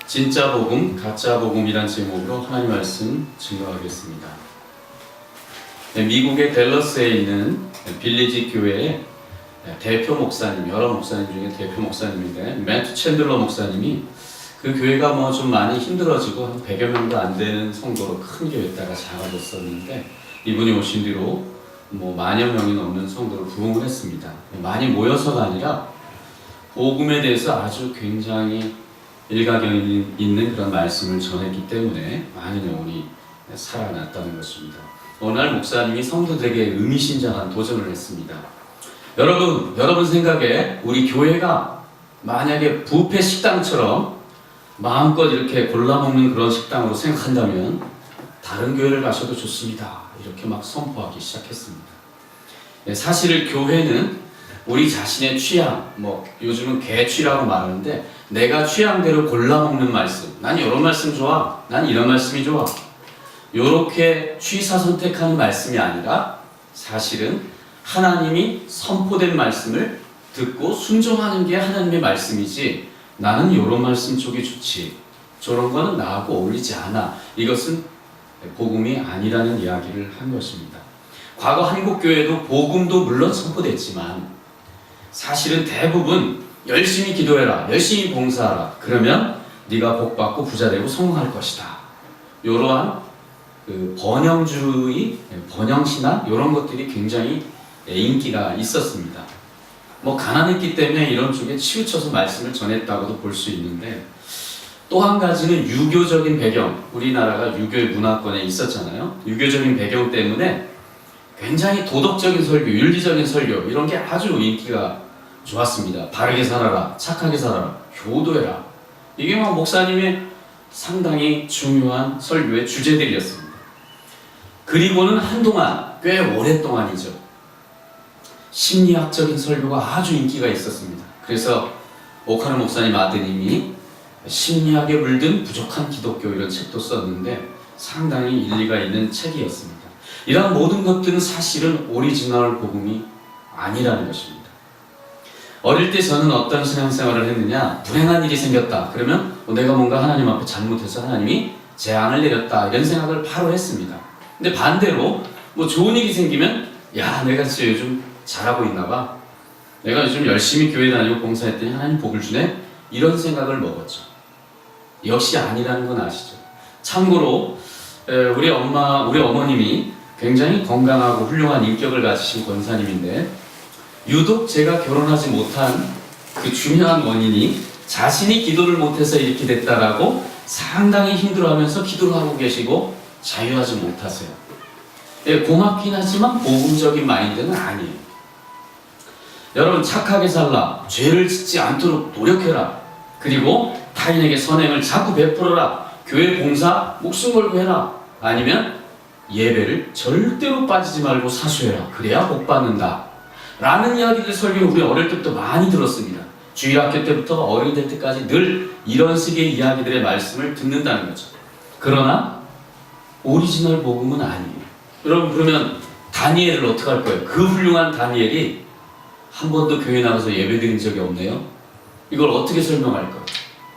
진짜 복음, 가짜 복음이란 제목으로 하나님 말씀 증거하겠습니다. 미국의 댈러스에 있는 빌리지 교회의 대표 목사님, 여러 목사님 중에 대표 목사님인데 매튜 챈들러 목사님이 그 교회가 좀 많이 힘들어지고 한 100여 명도 안 되는 성도로 큰 교회에다가 작아졌었는데 이분이 오신 뒤로 만여 명이 넘는 성도를 부흥을 했습니다. 많이 모여서가 아니라 복음에 대해서 아주 굉장히 일가견이 있는 그런 말씀을 전했기 때문에 많은 영혼이 살아났다는 것입니다. 어느 날 목사님이 성도들에게 의미심장한 도전을 했습니다. 여러분 생각에 우리 교회가 만약에 뷔페 식당처럼 마음껏 이렇게 골라먹는 그런 식당으로 생각한다면 다른 교회를 가셔도 좋습니다. 이렇게 막 선포하기 시작했습니다. 사실 교회는 우리 자신의 취향, 요즘은 개취라고 말하는데 내가 취향대로 골라먹는 말씀, 난 이런 말씀 좋아, 난 이런 말씀이 좋아, 요렇게 취사 선택하는 말씀이 아니라 사실은 하나님이 선포된 말씀을 듣고 순종하는 게 하나님의 말씀이지 나는 요런 말씀 쪽이 좋지, 저런 거는 나하고 어울리지 않아, 이것은 복음이 아니라는 이야기를 한 것입니다. 과거 한국교회도 복음도 물론 선포됐지만 사실은 대부분 열심히 기도해라, 열심히 봉사하라, 그러면 네가 복받고 부자되고 성공할 것이다, 이러한 번영주의, 번영신앙 이런 것들이 굉장히 인기가 있었습니다. 가난했기 때문에 이런 쪽에 치우쳐서 말씀을 전했다고도 볼 수 있는데 또 한 가지는 유교적인 배경, 우리나라가 유교의 문화권에 있었잖아요. 유교적인 배경 때문에 굉장히 도덕적인 설교, 윤리적인 설교 이런 게 아주 인기가 좋았습니다. 바르게 살아라, 착하게 살아라, 효도해라. 이게 목사님의 상당히 중요한 설교의 주제들이었습니다. 그리고는 한동안, 꽤 오랫동안이죠, 심리학적인 설교가 아주 인기가 있었습니다. 그래서 오카노 목사님 아드님이 심리학에 물든 부족한 기독교 이런 책도 썼는데 상당히 일리가 있는 책이었습니다. 이런 모든 것들은 사실은 오리지널 복음이 아니라는 것입니다. 어릴 때 저는 어떤 신앙생활을 했느냐, 불행한 일이 생겼다 그러면 내가 뭔가 하나님 앞에 잘못해서 하나님이 재앙을 내렸다 이런 생각을 바로 했습니다. 근데 반대로 좋은 일이 생기면 야, 내가 진짜 요즘 잘하고 있나봐, 내가 요즘 열심히 교회 다니고 봉사했더니 하나님 복을 주네, 이런 생각을 먹었죠. 역시 아니라는 건 아시죠? 참고로 우리 어머님이 굉장히 건강하고 훌륭한 인격을 가지신 권사님인데 유독 제가 결혼하지 못한 그 중요한 원인이 자신이 기도를 못해서 이렇게 됐다라고 상당히 힘들어하면서 기도를 하고 계시고 자유하지 못하세요. 고맙긴 하지만 복음적인 마인드는 아니에요. 여러분, 착하게 살라, 죄를 짓지 않도록 노력해라, 그리고 타인에게 선행을 자꾸 베풀어라, 교회 봉사 목숨 걸고 해라, 아니면 예배를 절대로 빠지지 말고 사수해라, 그래야 복 받는다 라는 이야기들 설교를 우리 어릴 때부터 많이 들었습니다. 주일학교 때부터 어른이 될 때까지 늘 이런 식의 이야기들의 말씀을 듣는다는 거죠. 그러나 오리지널 복음은 아니에요. 여러분, 그러면 다니엘을 어떻게 할 거예요? 그 훌륭한 다니엘이 한 번도 교회 나가서 예배 드린 적이 없네요. 이걸 어떻게 설명할까?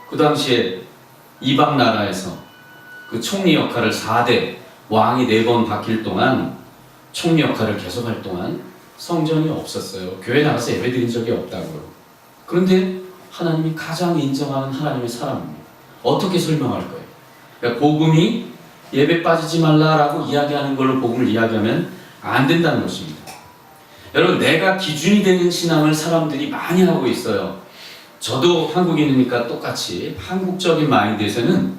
그 당시에 이방 나라에서 그 총리 역할을 4대 왕이 4번 바뀔 동안 총리 역할을 계속할 동안 성전이 없었어요. 교회 나가서 예배 드린 적이 없다고요. 그런데 하나님이 가장 인정하는 하나님의 사람입니다. 어떻게 설명할 거예요? 그러니까 복음이 예배 빠지지 말라라고 이야기하는 걸로 복음을 이야기하면 안 된다는 것입니다. 여러분, 내가 기준이 되는 신앙을 사람들이 많이 하고 있어요. 저도 한국인이니까 똑같이 한국적인 마인드에서는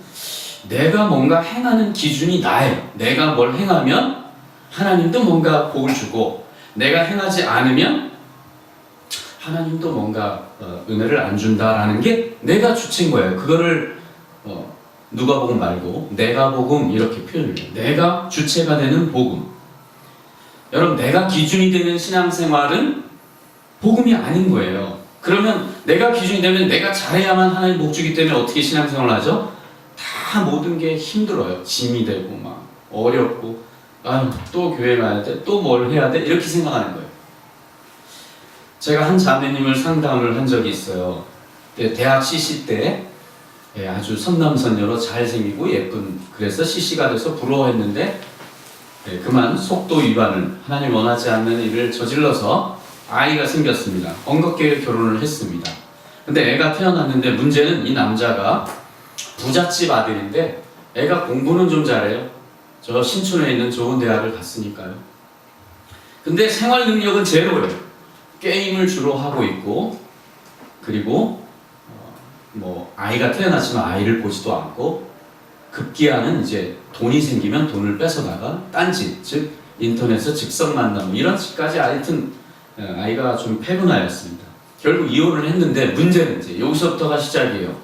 내가 뭔가 행하는 기준이 나예요. 내가 뭘 행하면 하나님도 뭔가 복을 주고 내가 행하지 않으면 하나님도 뭔가 은혜를 안 준다라는 게 내가 주체인 거예요. 그거를 누가복음 말고 내가복음 이렇게 표현을 해요. 내가 주체가 되는 복음. 여러분, 내가 기준이 되는 신앙생활은 복음이 아닌 거예요. 그러면 내가 기준이 되면 내가 잘해야만 하나님 복 주기 때문에 어떻게 신앙생활을 하죠? 다 모든 게 힘들어요. 짐이 되고 막 어렵고 또 교회 가야 돼, 또 뭘 해야 돼, 이렇게 생각하는 거예요. 제가 한 자매님을 상담을 한 적이 있어요. 대학 CC 때 아주 선남선녀로 잘생기고 예쁜, 그래서 CC가 돼서 부러워했는데 그만 속도 위반을, 하나님 원하지 않는 일을 저질러서 아이가 생겼습니다. 엉겁게 결혼을 했습니다. 근데 애가 태어났는데 문제는 이 남자가 부잣집 아들인데 애가 공부는 좀 잘해요. 저 신촌에 있는 좋은 대학을 갔으니까요. 근데 생활 능력은 제로예요. 게임을 주로 하고 있고, 그리고 아이가 태어났지만 아이를 보지도 않고, 급기야는 이제 돈이 생기면 돈을 뺏어다가 딴짓, 즉 인터넷에서 즉석 만남 이런 식까지 하여튼 아이가 좀 패분하였습니다. 결국 이혼을 했는데 문제는 이제 여기서부터가 시작이에요.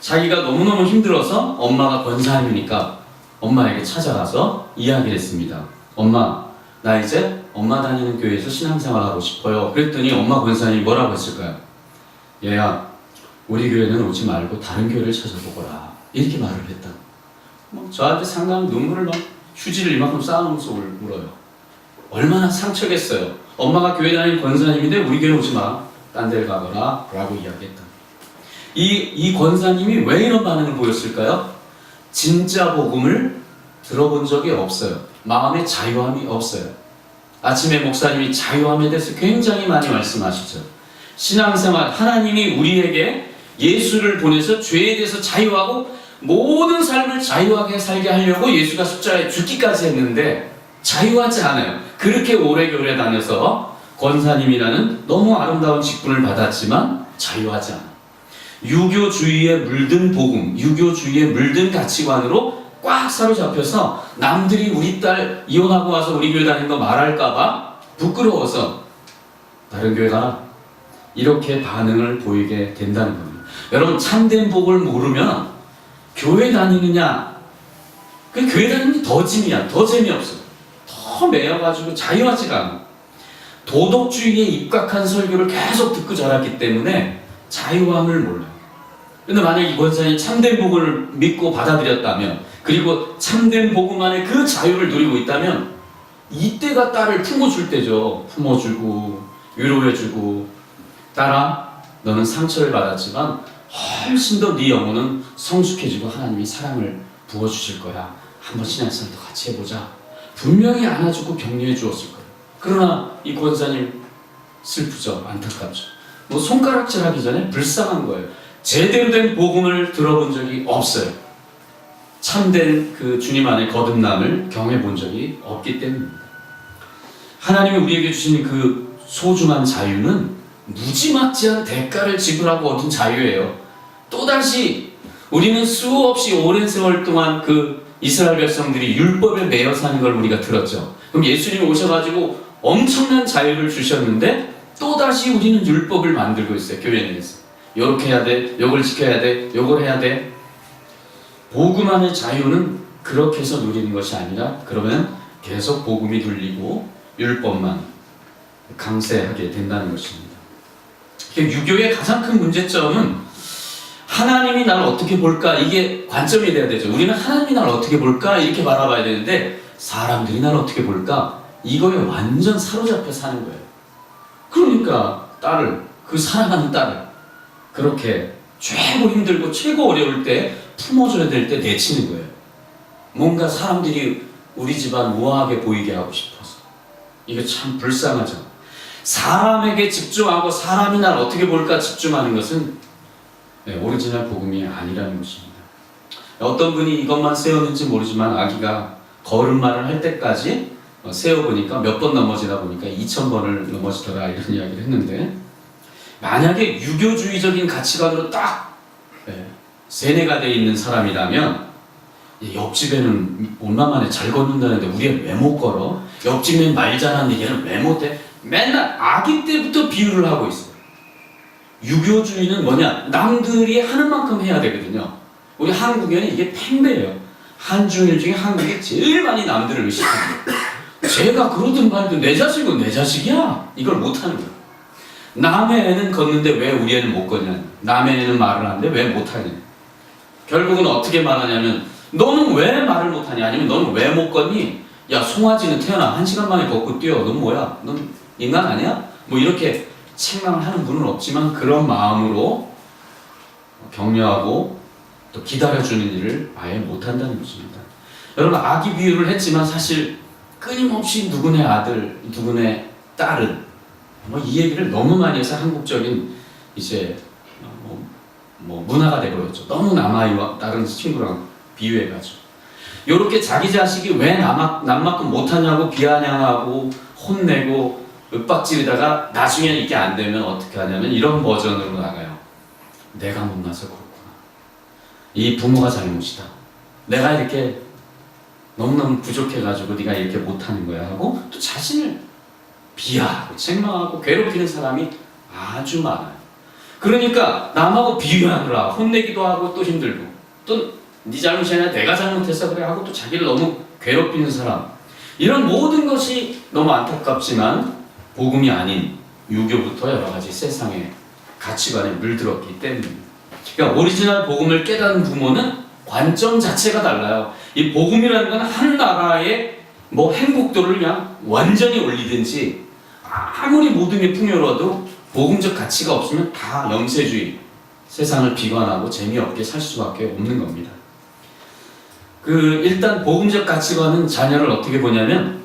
자기가 너무너무 힘들어서 엄마가 권사님이니까 엄마에게 찾아가서 이야기를 했습니다. 엄마, 나 이제 엄마 다니는 교회에서 신앙생활 하고 싶어요. 그랬더니 엄마 권사님이 뭐라고 했을까요? 얘야, 우리 교회는 오지 말고 다른 교회를 찾아보거라. 이렇게 말을 했다. 저한테 상당히 눈물을 막 휴지를 이만큼 쌓아놓으면서 울어요. 얼마나 상처겠어요. 엄마가 교회 다니는 권사님인데 우리 교회 오지 마. 딴 데를 가거라. 라고 이야기했다. 이 권사님이 왜 이런 반응을 보였을까요? 진짜 복음을 들어본 적이 없어요. 마음에 자유함이 없어요. 아침에 목사님이 자유함에 대해서 굉장히 많이 말씀하시죠. 신앙생활, 하나님이 우리에게 예수를 보내서 죄에 대해서 자유하고 모든 삶을 자유하게 살게 하려고 예수가 십자가에 죽기까지 했는데 자유하지 않아요. 그렇게 오래 교회 다녀서 권사님이라는 너무 아름다운 직분을 받았지만 자유하지 않아요. 유교주의에 물든 복음, 유교주의에 물든 가치관으로 꽉 사로잡혀서 남들이 우리 딸 이혼하고 와서 우리 교회 다니는 거 말할까봐 부끄러워서 다른 교회 가라, 이렇게 반응을 보이게 된다는 겁니다. 여러분, 참된 복을 모르면 교회 다니느냐, 그 교회 다니는 게 더 짐이야. 더 재미없어. 더 매여가지고 자유하지가 않아. 도덕주의에 입각한 설교를 계속 듣고 자랐기 때문에 자유함을 몰라요. 근데 만약 이 권사님이 참된 복을 믿고 받아들였다면, 그리고 참된 복음 안에 그 자유를 누리고 있다면, 이때가 딸을 품어줄 때죠. 품어주고 위로해주고, 딸아, 너는 상처를 받았지만 훨씬 더 네 영혼은 성숙해지고 하나님이 사랑을 부어주실 거야. 한번 신앙생활도 같이 해보자. 분명히 안아주고 격려해 주었을 거예요. 그러나 이 권사님 슬프죠. 안타깝죠. 손가락질 하기 전에 불쌍한 거예요. 제대로 된 복음을 들어본 적이 없어요. 참된 그 주님 안의 거듭남을 경험해 본 적이 없기 때문입니다. 하나님이 우리에게 주신 그 소중한 자유는 무지막지한 대가를 지불하고 얻은 자유예요. 또다시 우리는 수없이 오랜 세월 동안 그 이스라엘 백성들이 율법에 매여 사는 걸 우리가 들었죠. 그럼 예수님이 오셔가지고 엄청난 자유를 주셨는데 또다시 우리는 율법을 만들고 있어요. 교회 내에서 요렇게 해야 돼, 요걸 지켜야 돼, 요걸 해야 돼. 복음 안의 자유는 그렇게 해서 누리는 것이 아니라, 그러면 계속 복음이 눌리고 율법만 강세하게 된다는 것입니다. 유교의 가장 큰 문제점은 하나님이 나를 어떻게 볼까, 이게 관점이 돼야 되죠. 우리는 하나님이 나를 어떻게 볼까 이렇게 바라봐야 되는데, 사람들이 나를 어떻게 볼까, 이거에 완전 사로잡혀 사는 거예요. 그러니까 그 사랑하는 딸을 그렇게 최고 힘들고 최고 어려울 때 품어줘야 될 때 내치는 거예요. 뭔가 사람들이 우리 집안 우아하게 보이게 하고 싶어서. 이거 참 불쌍하죠. 사람에게 집중하고 사람이 날 어떻게 볼까 집중하는 것은 오리지널 복음이 아니라는 것입니다. 어떤 분이 이것만 세웠는지 모르지만 아기가 걸음마를 할 때까지 세어보니까 몇 번 넘어지다 보니까 2000번을 넘어지더라, 이런 이야기를 했는데, 만약에 유교주의적인 가치관으로 딱 세뇌가 되어 있는 사람이라면, 옆집에는 얼마만에 잘 걷는다는데 우리는 왜 못 걸어? 옆집엔 말 잘하는데 얘는 왜 못해? 맨날 아기 때부터 비유를 하고 있어요. 유교주의는 뭐냐? 남들이 하는 만큼 해야 되거든요. 우리 한국에는 이게 팽배해요. 한중일 중에 한국이 제일 많이 남들을 의식합니다. 제가 그러든 말든 내 자식은 내 자식이야. 이걸 못하는 거야. 남의 애는 걷는데 왜 우리 애는 못 걷냐? 남의 애는 말을 하는데 왜 못하냐? 결국은 어떻게 말하냐면, 너는 왜 말을 못하냐? 아니면 너는 왜 못 걷니? 야, 송아지는 태어나 1시간 만에 걷고 뛰어. 넌 뭐야? 넌 인간 아니야? 이렇게 책망을 하는 분은 없지만, 그런 마음으로 격려하고 또 기다려주는 일을 아예 못한다는 것입니다. 여러분, 아기 비유를 했지만 사실 끊임없이 누구네 아들, 누구네 딸은 이 얘기를 너무 많이 해서 한국적인 이제 문화가 되버렸죠. 너무 남아이와 다른 친구랑 비유해가지고 요렇게 자기 자식이 왜 남만큼 못하냐고 비아냥하고 혼내고 윽박지르다가 나중에 이게 안 되면 어떻게 하냐면 이런 버전으로 나가요. 내가 못나서 그렇구나. 이 부모가 잘못이다. 내가 이렇게 너무너무 부족해가지고 네가 이렇게 못하는 거야 하고 또 자신을 비하하고 책망하고 괴롭히는 사람이 아주 많아요. 그러니까 남하고 비교하느라 혼내기도 하고 또 힘들고 또 네 잘못이 아니라 내가 잘못했어 그래 하고 또 자기를 너무 괴롭히는 사람, 이런 모든 것이 너무 안타깝지만 복음이 아닌 유교부터 여러 가지 세상의 가치관에 물들었기 때문입니다. 그러니까 오리지널 복음을 깨닫는 부모는 관점 자체가 달라요. 이 복음이라는 건 한 나라의 행복도를 그냥 완전히 올리든지 아무리 모든 게 풍요로워도 복음적 가치가 없으면 다 영세주의, 세상을 비관하고 재미없게 살 수밖에 없는 겁니다. 일단 복음적 가치관은 자녀를 어떻게 보냐면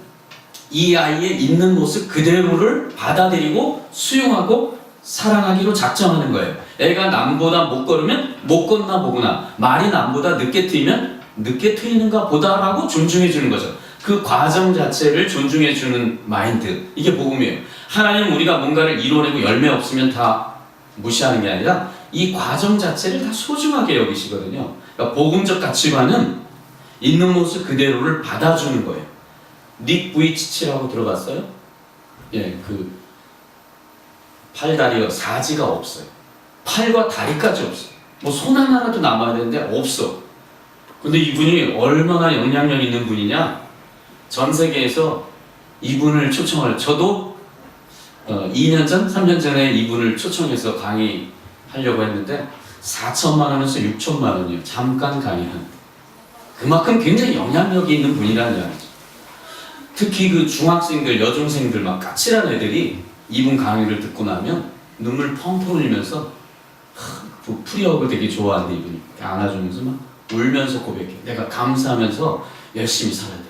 이 아이의 있는 모습 그대로를 받아들이고 수용하고 사랑하기로 작정하는 거예요. 애가 남보다 못 걸으면 못 걷나 보구나, 말이 남보다 늦게 트이면 늦게 트이는가 보다라고 존중해 주는 거죠. 그 과정 자체를 존중해 주는 마인드, 이게 복음이에요. 하나님 우리가 뭔가를 이뤄내고 열매 없으면 다 무시하는 게 아니라 이 과정 자체를 다 소중하게 여기시거든요. 그러니까 복음적 가치관은 있는 모습 그대로를 받아주는 거예요. 닉 부이치치라고 들어봤어요? 예, 팔다리가 사지가 없어요. 팔과 다리까지 없어요. 손 하나라도 남아야 되는데 없어. 근데 이분이 얼마나 영향력 있는 분이냐? 전 세계에서 이분을 초청을, 저도 2년 전, 3년 전에 이분을 초청해서 강의하려고 했는데 4천만 원에서 6천만 원이에요. 잠깐 강의한. 그만큼 굉장히 영향력이 있는 분이라는 이야기죠. 특히 중학생들, 여중생들 막 까칠한 애들이 이분 강의를 듣고 나면 눈물 펑펑 흘리면서 프리허그를 되게 좋아하는데 이분이 안아주면서 막 울면서 고백해. 내가 감사하면서 열심히 살아야 돼.